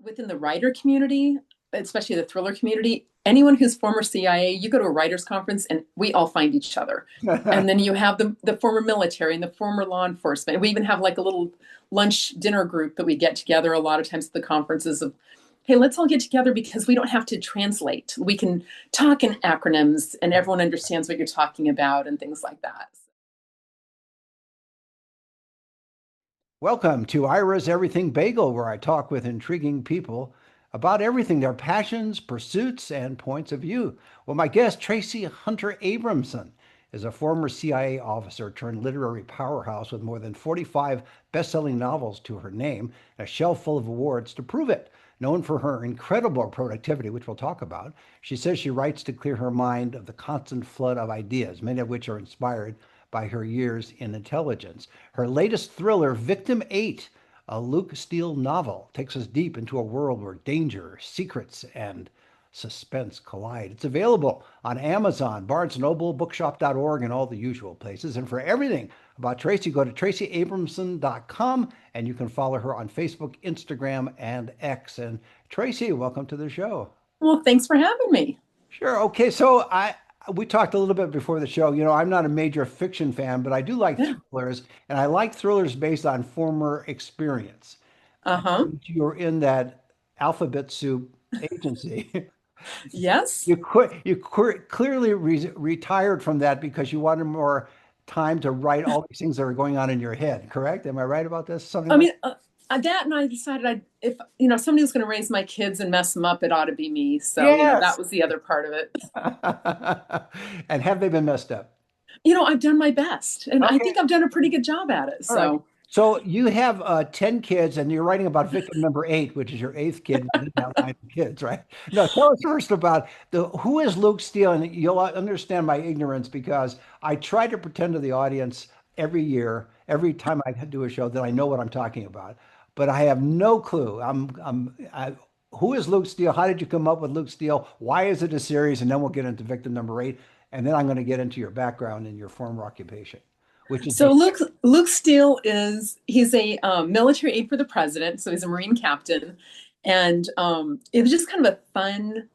within the writer community, especially the thriller community, anyone who's former CIA, you go to a writers conference and we all find each other. And then you have the former military and the former law enforcement. We even have like a little lunch dinner group that we get together a lot of times at the conferences of, hey, let's all get together because we don't have to translate. We can talk in acronyms and everyone understands what you're talking about and things like that. Welcome to Ira's Everything Bagel, where I talk with intriguing people about everything, their passions, pursuits, and points of view. Well, my guest, Traci Hunter Abramson, is a former CIA officer turned literary powerhouse with more than 45 best-selling novels to her name, and a shelf full of awards to prove it. Known for her incredible productivity, which we'll talk about, she says she writes to clear her mind of the constant flood of ideas, many of which are inspired by her years in intelligence. Her latest thriller, Victim 8, a Luke Steele novel, takes us deep into a world where danger, secrets, and suspense collide. It's available on Amazon, Barnes& Noble, bookshop.org, and all the usual places. And for everything about Traci, go to traciabramson.com, and you can follow her on Facebook, Instagram, and X. And Traci, welcome to the show. Well, thanks for having me. Sure. Okay. So we talked a little bit before the show. You know, I'm not a major fiction fan, but I do like Yeah. thrillers, and I like thrillers based on former experience. Uh-huh. You're in that alphabet soup agency. Yes. Clearly retired from that because you wanted more time to write all these things that are going on in your head, correct? Am I right about this? Something I like mean, that and I decided if somebody was going to raise my kids and mess them up, it ought to be me. So, that Yes. was the other part of it. And have they been messed up? I've done my best and I Okay. think I've done a pretty good job at it. All right. So, So you have 10 kids and you're writing about victim number 8, which is your eighth kid within that line of kids, right? No, tell us first about who is Luke Steele, and you'll understand my ignorance because I try to pretend to the audience every year, every time I do a show that I know what I'm talking about, but I have no clue. Who is Luke Steele? How did you come up with Luke Steele? Why is it a series? And then we'll get into victim number 8, and then I'm going to get into your background and your former occupation, which is so Luke Steele he's a military aide for the president. So he's a Marine captain. And it was just kind of a fun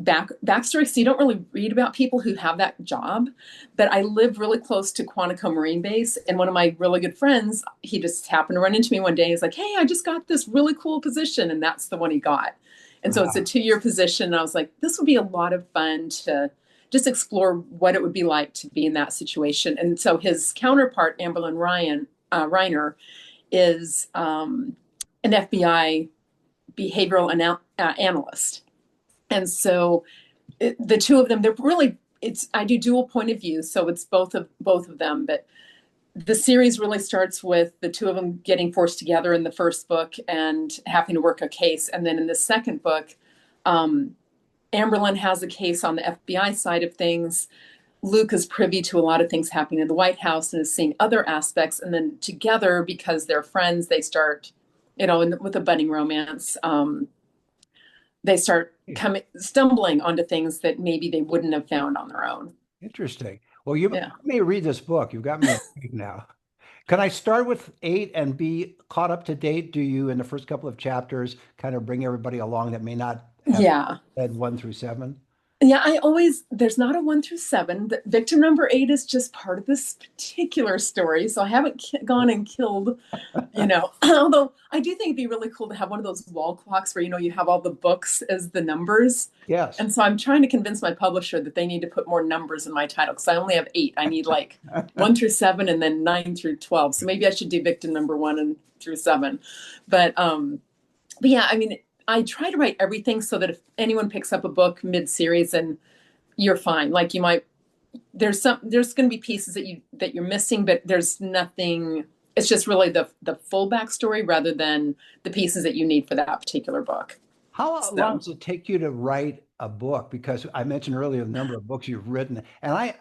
backstory. So you don't really read about people who have that job, but I live really close to Quantico Marine Base, and one of my really good friends, he just happened to run into me one day. He's like, "Hey, I just got this really cool position," and that's the one he got. And so it's a 2-year position. And I was like, this would be a lot of fun to just explore what it would be like to be in that situation. And so his counterpart, Amberlynn Reiner, is an FBI behavioral analyst. And so the two of them, they're really, I do dual point of view. So it's both of them, but the series really starts with the two of them getting forced together in the first book and having to work a case. And then in the second book, Amberlynn has a case on the FBI side of things. Luke is privy to a lot of things happening in the White House and is seeing other aspects. And then together, because they're friends, they start, with a budding romance, they start stumbling onto things that maybe they wouldn't have found on their own. Interesting. Well, you Yeah. may read this book. You've got me intrigued now. Can I start with 8 and be caught up to date? Do you, in the first couple of chapters, kind of bring everybody along that may not have Yeah. read 1 through 7? Yeah, there's not a 1 through 7. The victim number 8 is just part of this particular story. So I haven't gone and killed, although I do think it'd be really cool to have one of those wall clocks where, you have all the books as the numbers. Yes. And so I'm trying to convince my publisher that they need to put more numbers in my title because I only have 8. I need like 1 through 7 and then 9 through 12. So maybe I should do victim number 1 and through 7. But yeah, I mean, I try to write everything so that if anyone picks up a book mid-series, and you're fine. Like there's going to be pieces that you're missing, but there's nothing. It's just really the full backstory rather than the pieces that you need for that particular book. How long So does it take you to write a book? Because I mentioned earlier the number of books you've written, and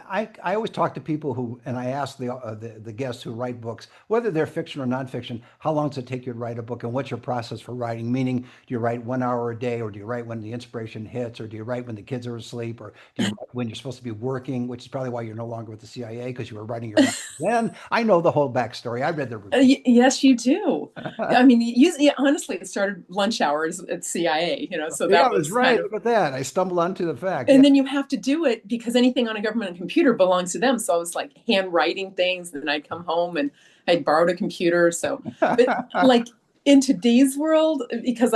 I always talk to people who, and I ask the guests who write books, whether they're fiction or nonfiction, how long does it take you to write a book, and what's your process for writing? Meaning, do you write 1 hour a day, or do you write when the inspiration hits, or do you write when the kids are asleep, or do you write when you're supposed to be working, which is probably why you're no longer with the CIA because you were writing your novel then. I know the whole backstory. I read the report. Yes, you do. I mean, yeah, honestly, it started lunch hours at CIA, so Yeah, I that was was kind right. of, Look at that. I stumbled onto the fact. Yeah. and then you have to do it because anything on a government computer belongs to them. So I was like handwriting things, and then I'd come home and I'd borrowed a computer. So, but like in today's world, because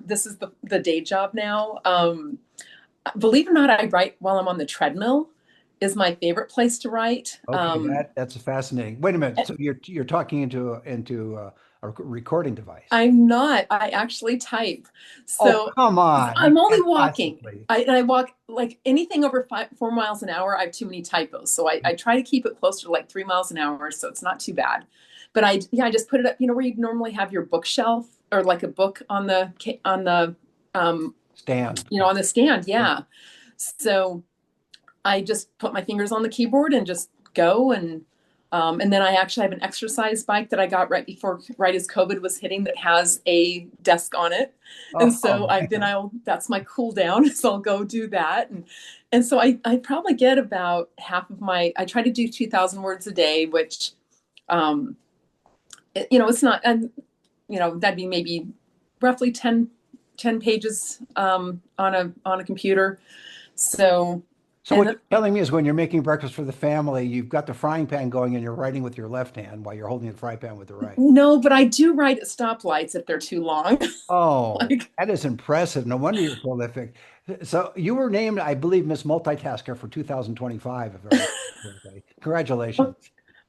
this is the day job now. Believe it or not, I write while I'm on the treadmill. Is my favorite place to write. Okay, that's fascinating. Wait a minute. So you're talking into a recording device. I'm not. I actually type. Oh, So come on. You I'm only can't walking. possibly. I walk like anything over 4 miles an hour. I have too many typos. So I try to keep it closer to like 3 miles an hour. So it's not too bad. But I just put it up, where you normally have your bookshelf or like a book um, Stand. on the stand. Yeah. Yeah. So I just put my fingers on the keyboard and just go and then I actually have an exercise bike that I got right as COVID was hitting that has a desk on it. And Oh, so man. that's my cool down. So I'll go do that. And so I probably get about half of I try to do 2,000 words a day, which, um, it's not, and, that'd be maybe roughly 10 pages, on a computer. So, So what and you're telling me is when you're making breakfast for the family, you've got the frying pan going and you're writing with your left hand while you're holding the frying pan with the right. no, but I do write at stoplights if they're too long. Oh, Like, that is impressive. No wonder you're prolific. So you were named, I believe, Miss Multitasker for 2025, if I remember correctly. oh, Congratulations.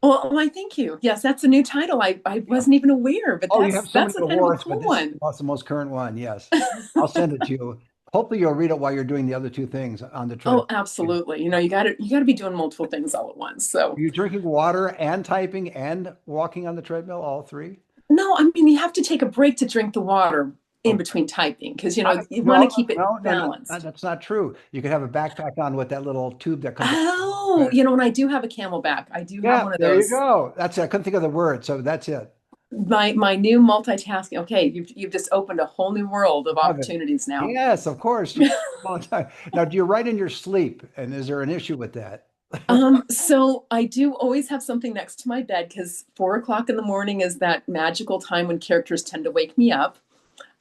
well, thank you. Yes, that's a new title. I Yeah. wasn't even aware, but Oh, you have so many that's a kind of a awards, but cool this is one. the most current one. Yes. I'll send it to you. Hopefully you'll read it while you're doing the other two things on the Oh, treadmill. absolutely. You got to be doing multiple things all at once. Are So, you drinking water and typing and walking on the treadmill, all three? no, I mean, you have to take a break to drink the water in Oh, between typing because, you want to no, keep it no, no, no, no, balanced. that's not true. You could have a backpack on with that little tube that comes out. Oh, and I do have a Camelback. I do have Yeah, one of there you those. go. That's it. I couldn't think of the word, so that's it. My new multitasking. Okay, you've just opened a whole new world of Love it. opportunities now. Yes, of course. You long time. Now, do you write in your sleep? And is there an issue with that? So I do always have something next to my bed because 4 o'clock in the morning is that magical time when characters tend to wake me up.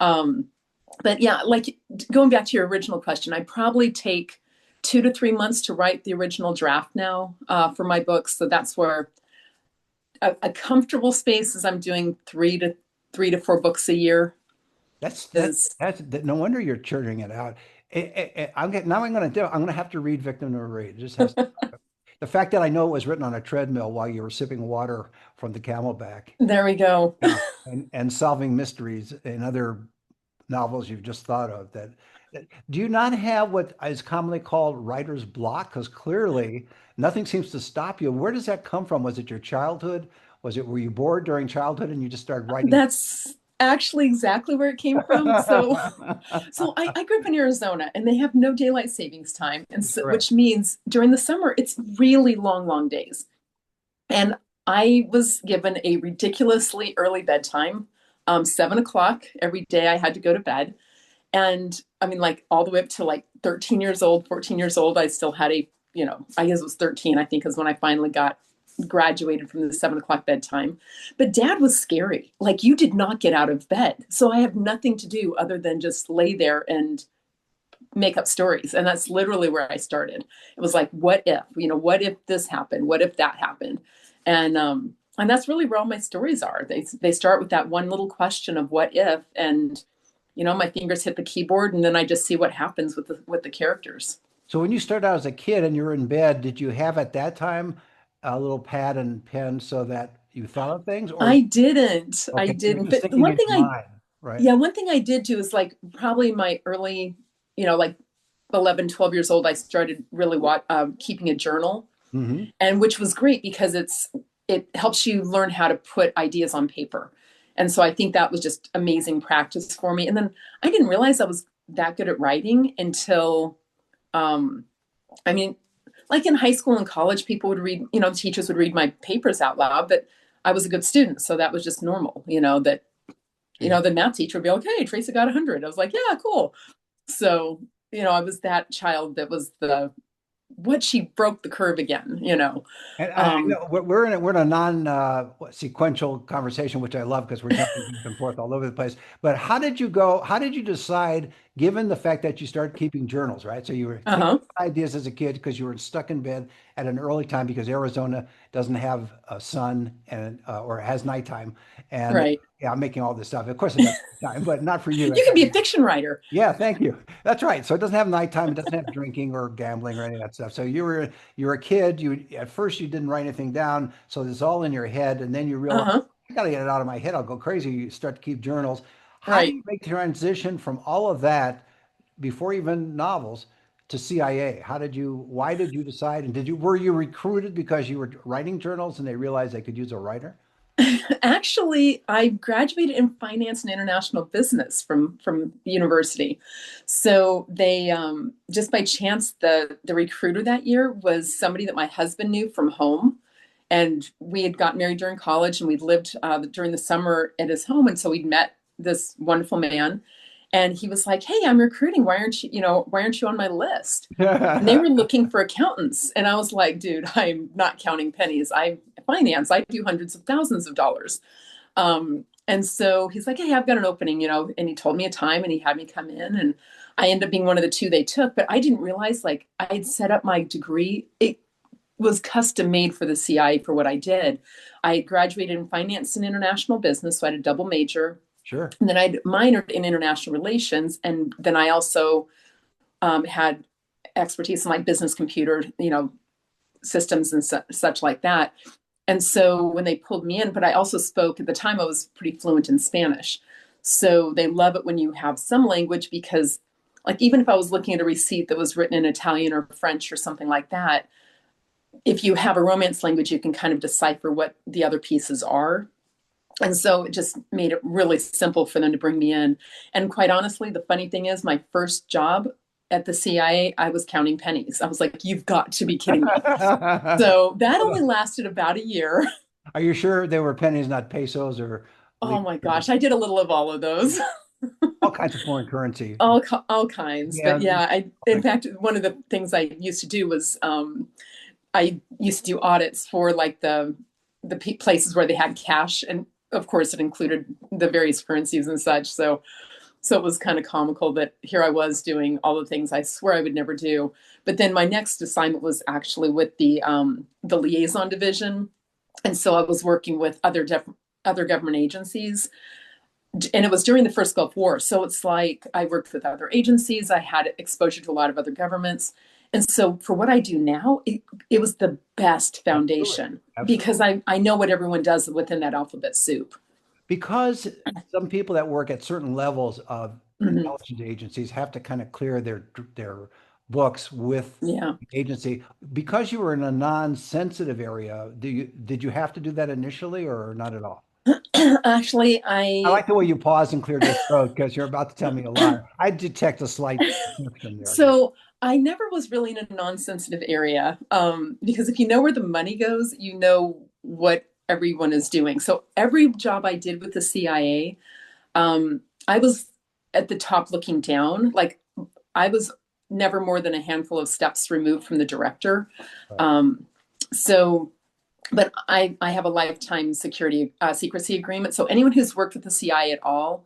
Um, but yeah, like going back to your original question, I probably take 2 to 3 months to write the original draft now, for my books. So that's where a comfortable space is I'm doing 3 to 4 books a year That's that is that's that, no wonder you're churning it out. Now I'm gonna have to read Victim Number 8. It just has the fact that I know it was written on a treadmill while you were sipping water from the Camelback. there we go. Yeah. And solving mysteries in other novels you've just thought of do you not have what is commonly called writer's block? Because clearly nothing seems to stop you. Where does that come from? Was it your childhood? Were you bored during childhood and you just started writing? That's actually exactly where it came from. So I grew up in Arizona and they have no daylight savings time. And so, Correct. which means during the summer, it's really long, long days. And I was given a ridiculously early bedtime, 7 o'clock every day I had to go to bed. And I mean, like all the way up to like 13 years old, 14 years old, I still had I guess it was 13, I think, is when I finally got graduated from the 7 o'clock bedtime. But dad was scary. Like you did not get out of bed. So I have nothing to do other than just lay there and make up stories. And that's literally where I started. It was like, what if this happened? What if that happened? And that's really where all my stories are. They start with that one little question of what if, and my fingers hit the keyboard and then I just see what happens with the characters. So when you started out as a kid and you were in bed, did you have at that time a little pad and pen so that you thought of things, or I didn't. I okay, you're didn't. just But the thinking one in thing your mind, right? yeah, one thing I did do is like probably my early, like 11, 12 years old, I started really keeping a journal, Hmm. and which was great because it helps you learn how to put ideas on paper. And so I think that was just amazing practice for me. And then I didn't realize I was that good at writing until, um, I mean, like in high school and college, people would read, teachers would read my papers out loud, but I was a good student. So that was just normal, that, Yeah. the math teacher would be like, hey, Tracy got 100. I was like, yeah, cool. So, I was that child that was what she broke the curve again. And I Um, know we're in a non sequential conversation, which I love because we're jumping back and forth all over the place. But how did you go? How did you decide, given the fact that you started keeping journals, right? So you were thinking uh-huh. ideas as a kid because you were stuck in bed at an early time because Arizona doesn't have a sun and or has nighttime. And Right. yeah, I'm making all this stuff. Of course, it does have time, but not for you. You can be a fiction writer. Yeah, thank you. That's right. So it doesn't have nighttime. It doesn't have drinking or gambling or any of that stuff. So you're a kid. You at first you didn't write anything down, so it's all in your head, and then you realize Uh-huh. I got to get it out of my head. I'll go crazy. You start to keep journals. How do Right. you make the transition from all of that before even novels to CIA? Why did you decide? And were you recruited because you were writing journals and they realized they could use a writer? Actually, I graduated in finance and international business from the university. So they just by chance the recruiter that year was somebody that my husband knew from home, and we had got married during college, and we'd lived during the summer at his home, and so we'd met this wonderful man, and he was like, "Hey, I'm recruiting. Why aren't you on my list?" And they were looking for accountants. And I was like, dude, I'm not counting pennies. I finance, I do hundreds of thousands of dollars. And so he's like, hey, I've got an opening, and he told me a time and he had me come in. And I ended up being one of the two they took. But I didn't realize, like, I had set up my degree. It was custom made for the CIA for what I did. I graduated in finance and international business. So I had a double major. Sure. And then I minored in international relations. And then I also had expertise in like business computer, systems and such like that. And so when they pulled me in, but I also spoke at the time, I was pretty fluent in Spanish. So they love it when you have some language because, like, even if I was looking at a receipt that was written in Italian or French or something like that, if you have a Romance language, you can kind of decipher what the other pieces are. And so it just made it really simple for them to bring me in. And quite honestly, the funny thing is, my first job at the CIA, I was counting pennies. I was like, you've got to be kidding me. So that only lasted about a year. Are you sure they were pennies, not pesos or Oh my gosh, I did a little of all of those, all kinds of foreign currency? all kinds. Yeah. But yeah, in Okay. fact, one of the things I used to do was I used to do audits for like the places where they had cash, and of course, it included the various currencies and such. So it was kind of comical that here I was doing all the things I swear I would never do. But then my next assignment was actually with the liaison division, and so I was working with other government agencies, and it was during the first Gulf War. So it's like I worked with other agencies. I had exposure to a lot of other governments. And so for what I do now, it was the best Absolutely. foundation because Absolutely. I know what everyone does within that alphabet soup. Because some people that work at certain levels of Mhm. intelligence agencies have to kind of clear their books with Yeah. the agency. Because you were in a non-sensitive area, did you have to do that initially or not at all? Actually, I I like the way you paused and cleared your throat because you're about to tell me a lot. I detect a slight connection there. so I never was really in a non-sensitive area because if you know where the money goes, you know what everyone is doing. So every job I did with the CIA, I was at the top looking down. Like I was never more than a handful of steps removed from the director. Right. Um, so, but I have a lifetime secrecy agreement. So anyone who's worked with the CIA at all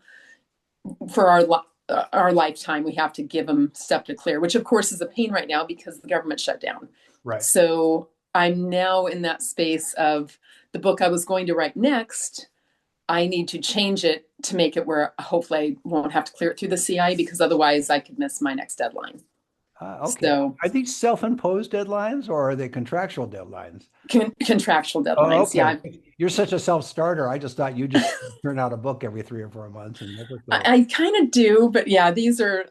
for our lifetime, we have to give them stuff to clear, which of course is a pain right now because the government shut down. Right. So I'm now in that space of the book I was going to write next. I need to change it to make it where hopefully I won't have to clear it through the CI because otherwise I could miss my next deadline. Okay. So Are these self-imposed deadlines or are they contractual deadlines? contractual Oh, deadlines. okay. Yeah, You're such a self-starter. I just thought you just turn out a book every 3 or 4 months and that was the way. I kind of do, but yeah, these are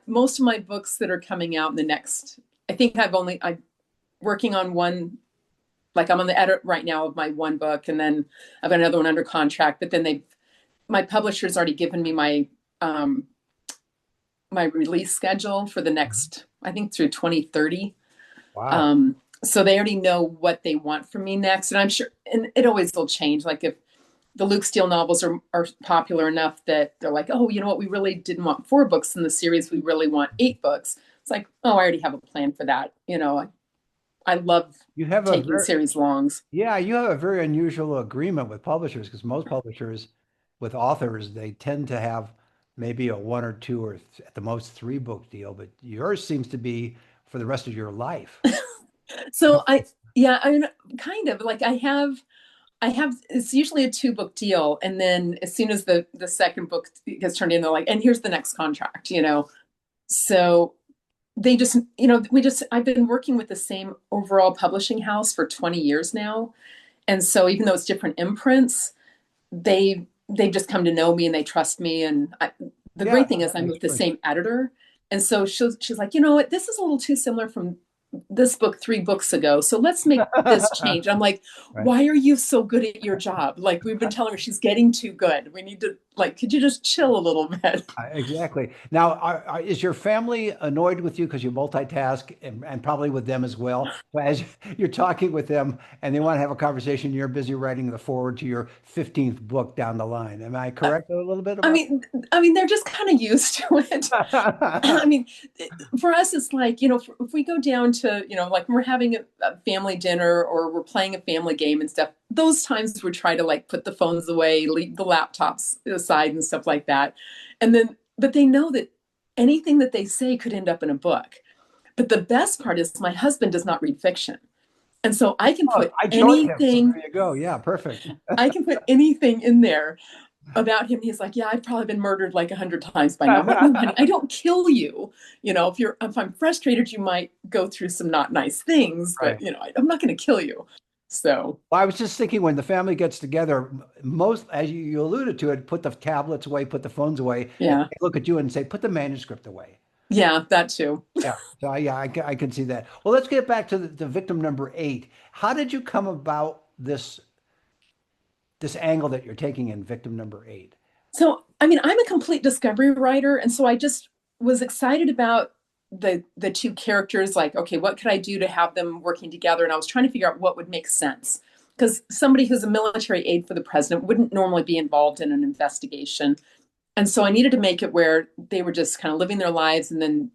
most of my books that are coming out in the next. I think I'm working on one. Like I'm on the edit right now of my one book, and then I've got another one under contract. But then my publisher's already given me um, my release schedule for the Mhm. next, I think through 2030. Wow. So they already know what they want from me next. And I'm sure, and it always will change. Like if the Luke Steele novels are popular enough that they're like, oh, you know what, we really didn't want 4 books in the series. We really want 8 books. It's like, oh, I already have a plan for that. I love You have a taking very, series longs. yeah, you have a very unusual agreement with publishers because most publishers with authors, they tend to have maybe a one or two or at the most 3 book deal, but yours seems to be for the rest of your life. So yeah, I mean, kind of like I have, it's usually a 2 book deal. And then as soon as the second book gets turned in, they're like, and here's the next contract. So they just, I've been working with the same overall publishing house for 20 years now. And so even though it's different imprints, they just come to know me and they trust me. And the Yeah, great thing no, is that I'm makes with the perfect same editor. And so she's like, you know what, this is a little too similar from this book 3 books ago. So let's make this sense. change. I'm like, Right. why are you so good at your job? Like we've been telling her she's getting too good. We need to like, could you just chill a little bit? Exactly. Now, is your family annoyed with you because you multitask and probably with them as well? So as you're talking with them and they want to have a conversation, you're busy writing the forward to your 15th book down the line. Am I correct a little bit I about mean, I mean, they're just kind of used to it. I that? mean, for us, it's like, if we go down to, like we're having a family dinner or we're playing a family game and stuff, those times we try to like put the phones away, leave the laptops aside and stuff like that. And then, but they know that anything that they say could end up in a book. But the best part is my husband does not read fiction. And so Oh, I joined him. So there you go. Yeah, perfect. I can put anything in there about him. He's like, yeah, I've probably been murdered like 100 times by now. I'm like, no, honey, I don't kill you. If I'm frustrated, you might go through some not nice things, but Right. I'm not going to kill you. So Well, I was just thinking when the family gets together, most, as you alluded to it, put the tablets away, put the phones away, and yeah, they look at you and say, put the manuscript away. yeah, that too. Yeah. So yeah, I can see that. Well, let's get back to the victim number 8. How did you come about this angle that you're taking in victim number 8? So I mean, I'm a complete discovery writer, and so I just was excited about the 2 characters. Like, okay, what could I do to have them working together? And I was trying to figure out what would make sense because somebody who's a military aide for the president wouldn't normally be involved in an investigation. And so I needed to make it where they were just kind of living their lives and then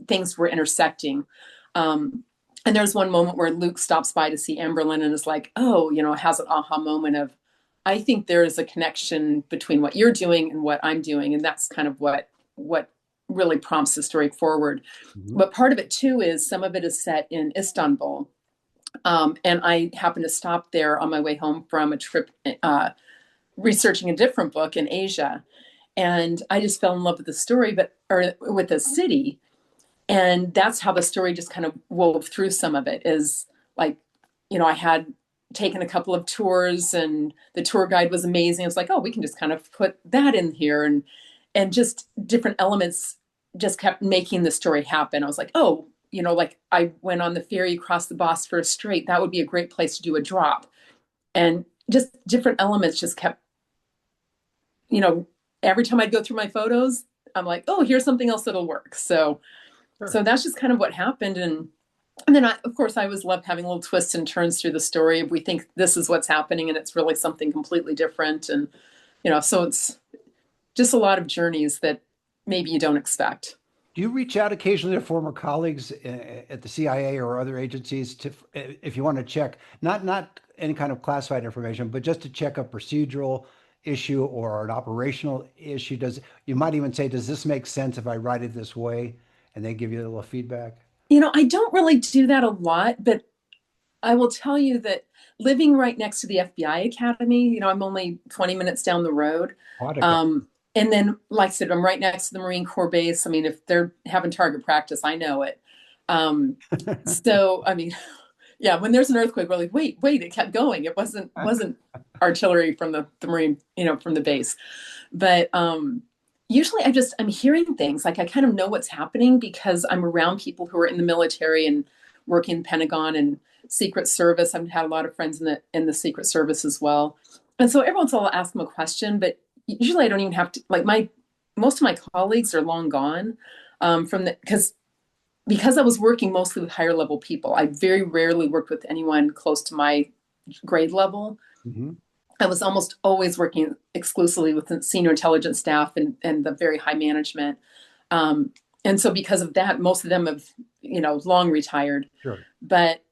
things were intersecting. And there's one moment where Luke stops by to see Amberlyn and is like, oh, has an aha moment of, I think there is a connection between what you're doing and what I'm doing. And that's kind of what really prompts the story forward. Mhm. But part of it too is some of it is set in Istanbul. And I happened to stop there on my way home from a trip researching a different book in Asia. And I just fell in love with the story, or with the city. And that's how the story just kind of wove through some of it is like, I had taken a couple of tours and the tour guide was amazing. It's like, oh, we can just kind of put that in here and just different elements just kept making the story happen. I was like, oh, like I went on the ferry across the Bosphorus Strait. That would be a great place to do a drop. And just different elements just kept, you know, every time I'd go through my photos, I'm like, oh, here's something else that'll work. So Sure. that's just kind of what happened. And then of course I always love having little twists and turns through the story. If we think this is what's happening and it's really something completely different. And, so it's just a lot of journeys that maybe you don't expect. Do you reach out occasionally to former colleagues at the CIA or other agencies to, if you want to check, not any kind of classified information, but just to check a procedural issue or an operational issue? You might even say, does this make sense if I write it this way? And they give you a little feedback. I don't really do that a lot, but I will tell you that living right next to the FBI Academy, I'm only 20 minutes down the road. Quantica. And then, like I said, I'm right next to the Marine Corps base. I mean, if they're having target practice, I know it. So, I mean, yeah, when there's an earthquake, we're like, wait, it kept going. It wasn't artillery from the Marine, from the base. But usually I'm hearing things like I kind of know what's happening because I'm around people who are in the military and work in Pentagon and Secret Service. I've had a lot of friends in the Secret Service as well. And so every once in a while I'll ask them a question, but usually I don't even have to, like, my most of my colleagues are long gone, from the because because I was working mostly with higher level people, I very rarely worked with anyone close to my grade level. Hmm. I was almost always working exclusively with the senior intelligence staff and the very high management. Um, and so because of that, most of them have, long retired. Sure. But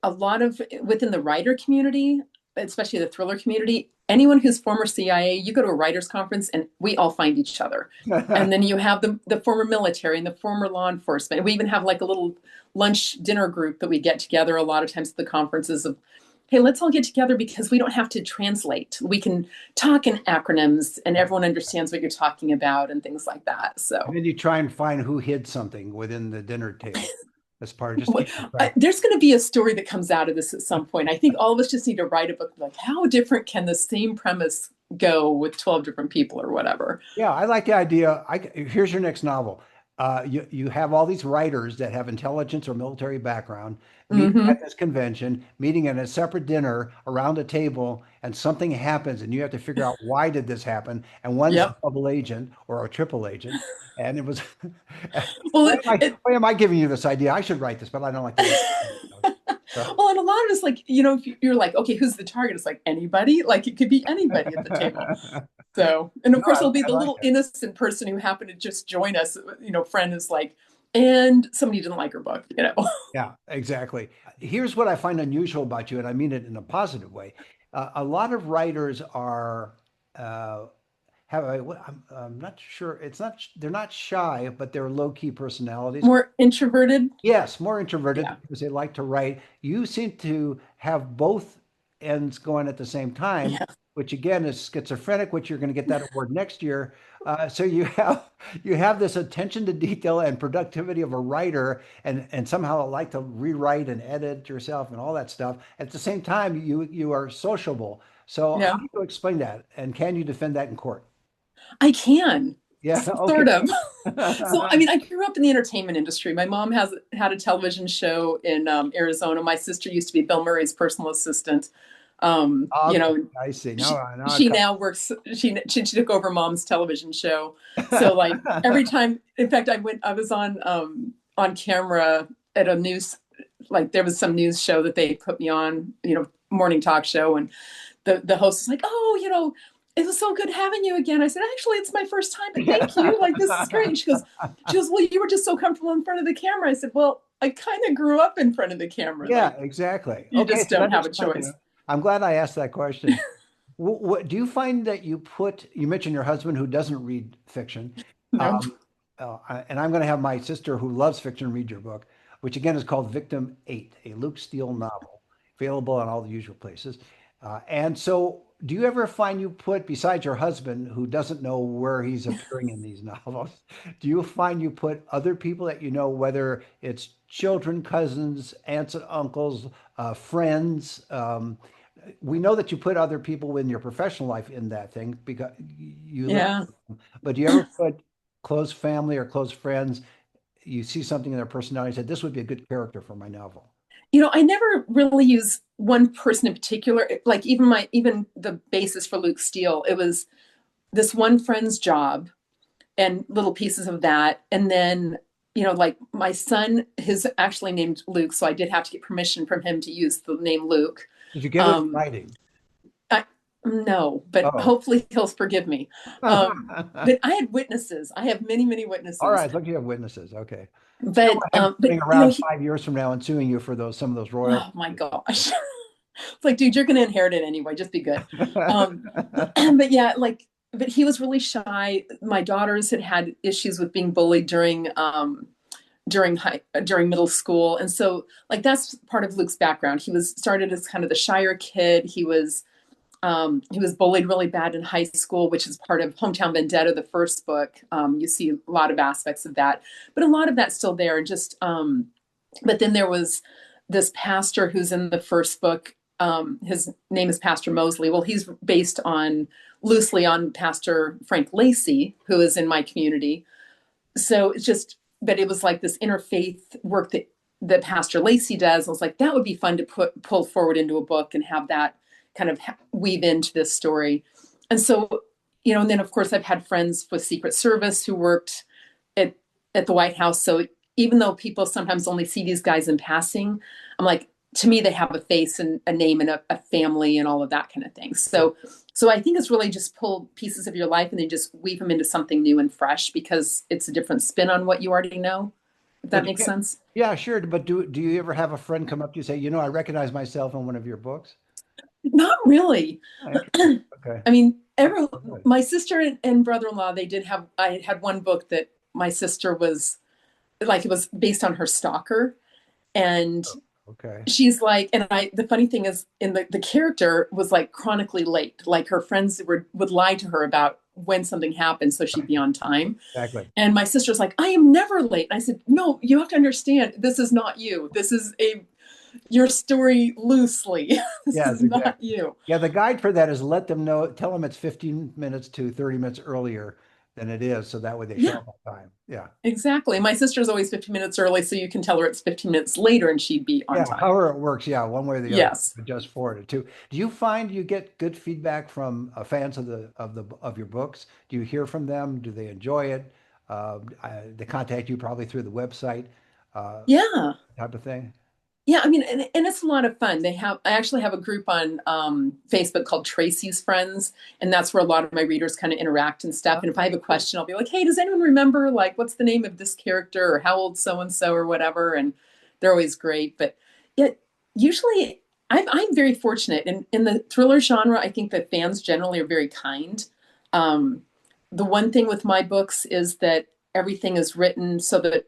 a lot of within the writer community, especially the thriller community, anyone who's former CIA, you go to a writers conference and we all find each other. And then you have the former military and the former law enforcement. We even have like a little lunch dinner group that we get together a lot of times at the conferences of, hey, let's all get together because we don't have to translate. We can talk in acronyms and everyone understands what you're talking about and things like that. And So then you try and find who hid something within the dinner table. That's part of just keeping track. there's going to be a story that comes out of this at some point. I think all of us just need to write a book like how different can the same premise go with 12 different people or whatever. Yeah, I like the idea. Here's your next novel. You have all these writers that have intelligence or military background meeting at Mm-hmm. this convention, meeting at a separate dinner around a table, and something happens, and you have to figure out why did this happen. And one's a Yep. double agent or a triple agent, and it was. Well, Why am I giving you this idea? I should write this, but I don't like the way. So, well, and a lot of us like, if you're like, okay, who's the target? It's like anybody, like it could be anybody at the table. So, and of no, course, it'll be I the like little it. innocent person who happened to just join us, friend is like, and somebody didn't like her book. Yeah, exactly. Here's what I find unusual about you, and I mean it in a positive way. A lot of writers are uh, I'm not sure. It's not. They're not shy, but they're low key personalities. More introverted. Yes, more introverted Yeah. because they like to write. You seem to have both ends going at the same time, Yeah. which again is schizophrenic, which you're going to get that award next year. So you have this attention to detail and productivity of a writer, and somehow like to rewrite and edit yourself and all that stuff. At the same time, you are sociable. So how Yeah. do you explain that? And can you defend that in court? I can. Yeah, okay. Sort of. So, I mean, I grew up in the entertainment industry. My mom has had a television show in Arizona. My sister used to be Bill Murray's personal assistant. Okay, I see. Now it She now works. She took over mom's television show. So, like every time, in fact, I was on camera at a news, like there was some news show that they put me on, morning talk show, and the host is like, oh, it was so good having you again. I said, actually, it's my first time, but thank you. Like, this is great. She goes, well, you were just so comfortable in front of the camera. I said, well, I kind of grew up in front of the camera. Yeah, Like, exactly. you Okay, just so don't that have a explains choice. it. I'm glad I asked that question. What do you find that you mentioned your husband who doesn't read fiction, No. um, and I'm going to have my sister who loves fiction read your book, which again is called Victim 8, a Luke Steele novel, available in all the usual places. And so, do you ever find you put, besides your husband who doesn't know where he's appearing in these novels, do you find you put other people that you know, whether it's children, cousins, aunts and uncles, friends? We know that you put other people in your professional life in that thing because you live, Yeah. but do you ever put close family or close friends? You see something in their personality and said, this would be a good character for my novel. I never really use one person in particular. Like even the basis for Luke Steele, it was this one friend's job and little pieces of that. And then, like my son is actually named Luke, so I did have to get permission from him to use the name Luke. Did you get it in Um, writing? I, no, but Oh. hopefully he'll forgive me. But I had witnesses. I have many, many All witnesses. right, look, you have witnesses. Okay. So you don't But want him but sitting around 5 years from now and suing you for some of those royalties. oh my gosh, it's like, dude, you're going to inherit it anyway. Just be good. Um, but yeah, like, but he was really shy. My daughters had had issues with being bullied during middle school, and so like that's part of Luke's background. He was started as kind of the shyer kid. He was bullied really bad in high school, which is part of Hometown Vendetta, the first book. You see a lot of aspects of that, but a lot of that's still there. And just, but then there was this pastor who's in the first book. His name is Pastor Mosley. Well, he's based loosely on Pastor Frank Lacey, who is in my community. So it's just, but it was like this interfaith work that Pastor Lacey does. I was like, that would be fun to pull forward into a book and have that kind of weave into this story. And so, and then of course I've had friends with Secret Service who worked at at the White House. So even though people sometimes only see these guys in passing, I'm like, to me, they have a face and a name and a family and all of that kind of thing. So I think it's really just pull pieces of your life and then just weave them into something new and fresh because it's a different spin on what you already know, if that But makes sense. yeah, sure. But do you ever have a friend come up to you and say, I recognize myself in one of your books? Not really. Oh, interesting. Okay. I mean, That's good. my sister and brother-in-law, they did have, I had one book that my sister was like, it was based on her stalker. And Okay. she's like, and the funny thing is in the character was like chronically late. Like her friends would lie to her about when something happened so she'd be on time. Exactly. And my sister's like, I am never late. And I said, no, you have to understand, this is not you. This is your story loosely. This Yes, is not exactly. you. Yeah, the guide for that is let them know, tell them it's 15 minutes to 30 minutes earlier than it is, so that way they show Yeah, up on time. Yeah. exactly. My sister's always 15 minutes early, so you can tell her it's 15 minutes later and she'd be on Yeah, time. however it works, yeah, one way or the other, Yes. adjust for it too. Do you find you get good feedback from fans of your books? Do you hear from them? Do they enjoy it? They contact you probably through the website, uh, Yeah. type of thing. Yeah, I mean, and it's a lot of fun. I actually have a group on Facebook called Tracy's Friends, and that's where a lot of my readers kind of interact and stuff. Oh, And if I have a cool. question, I'll be like, "Hey, does anyone remember like what's the name of this character or how old so and so or whatever?" And they're always great. But it usually, I'm very fortunate in the thriller genre. I think that fans generally are very kind. Um, the one thing with my books is that everything is written so that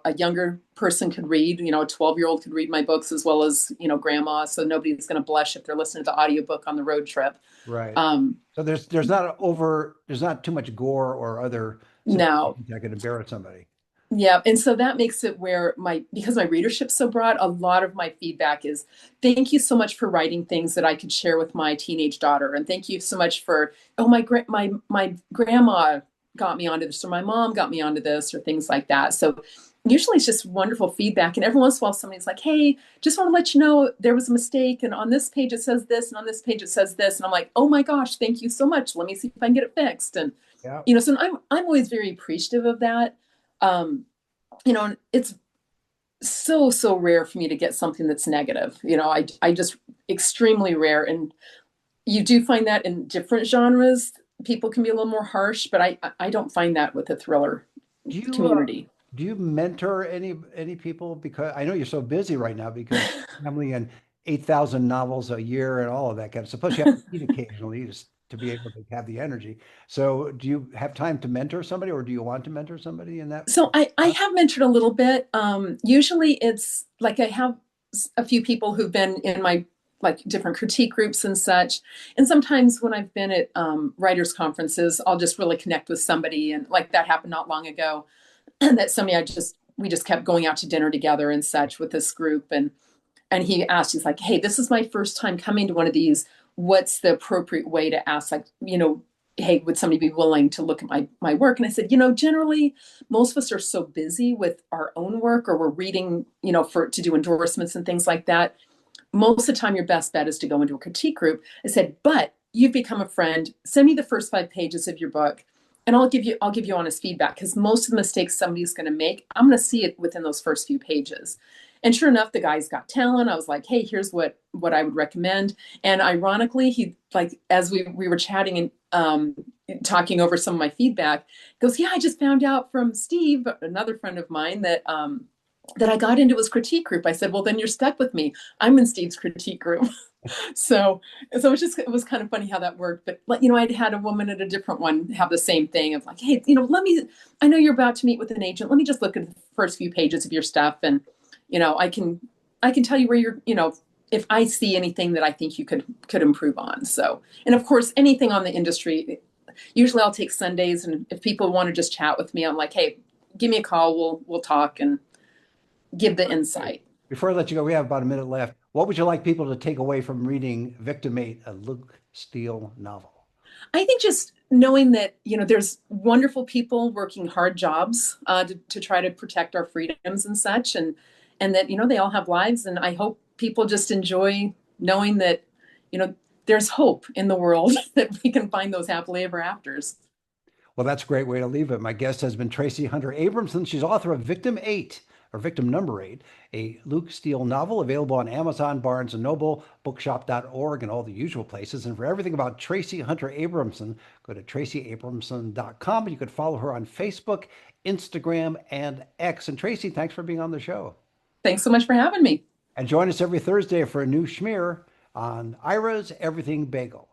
a younger person could read, a 12-year-old could read my books as well as grandma, so nobody's going to blush if they're listening to the audiobook on the road trip. Right. um So there's not too much gore or other Now, situations that could embarrass somebody. yeah, and so that makes it where because my readership's so broad, a lot of my feedback is thank you so much for writing things that I could share with my teenage daughter, and thank you so much for, oh, my grandma got me onto this, or my mom got me onto this, or things like that. So usually it's just wonderful feedback, and every once in a while somebody's like, hey, just want to let you know there was a mistake, and on this page it says this, and on this page it says this, and I'm like, oh my gosh, thank you so much, let me see if I can get it fixed. And Yeah. so I'm always very appreciative of that. um, it's so rare for me to get something that's negative. I just extremely rare. And you do find that in different genres. People can be a little more harsh, but I don't find that with the thriller Do you community. do you mentor any people? Because I know you're so busy right now because family and 8,000 novels a year and all of that kind of stuff. Plus you have to eat occasionally just to be able to have the energy. So do you have time to mentor somebody or do you want to mentor somebody in that? So I have mentored a little bit. Usually it's like I have a few people who've been in my like different critique groups and such. And sometimes when I've been at writers conferences, I'll just really connect with somebody. And like that happened not long ago. And that somebody we just kept going out to dinner together and such with this group. And he asked, he's like, hey, this is my first time coming to one of these. What's the appropriate way to ask, like, hey, would somebody be willing to look at my work? And I said, generally, most of us are so busy with our own work, or we're reading, for to do endorsements and things like that. Most of the time, your best bet is to go into a critique group. I said, but you've become a friend. Send me the first 5 pages of your book, and I'll give you honest feedback, because most of the mistakes somebody's going to make, I'm going to see it within those first few pages. And sure enough, the guy's got talent. I was like, hey, here's what I would recommend. And ironically, he, like, as we were chatting and talking over some of my feedback, goes, yeah, I just found out from Steve, another friend of mine, that I got into his critique group. I said, well, then you're stuck with me. I'm in Steve's critique group. So it was kind of funny how that worked. But I'd had a woman at a different one have the same thing of like, hey, I know you're about to meet with an agent. Let me just look at the first few pages of your stuff, and I can tell you where if I see anything that I think you could improve on. So, and of course, anything on the industry. Usually, I'll take Sundays, and if people want to just chat with me, I'm like, hey, give me a call. We'll talk and give the Great. insight. Before I let you go, we have about a minute left. What would you like people to take away from reading Victim 8, a Luke Steele novel? I think just knowing that there's wonderful people working hard jobs to try to protect our freedoms and such, and that they all have lives, and I hope people just enjoy knowing that there's hope in the world that we can find those happily ever afters. Well, that's a great way to leave it. My guest has been Traci Hunter Abramson. She's author of Victim 8, or Victim Number 8, a Luke Steele novel available on Amazon, Barnes& and Noble, bookshop.org, and all the usual places. And for everything about Traci Hunter Abramson, go to traciabramson.com. And you could follow her on Facebook, Instagram, and X. And Traci, thanks for being on the show. Thanks so much for having me. And join us every Thursday for a new schmear on Ira's Everything Bagel.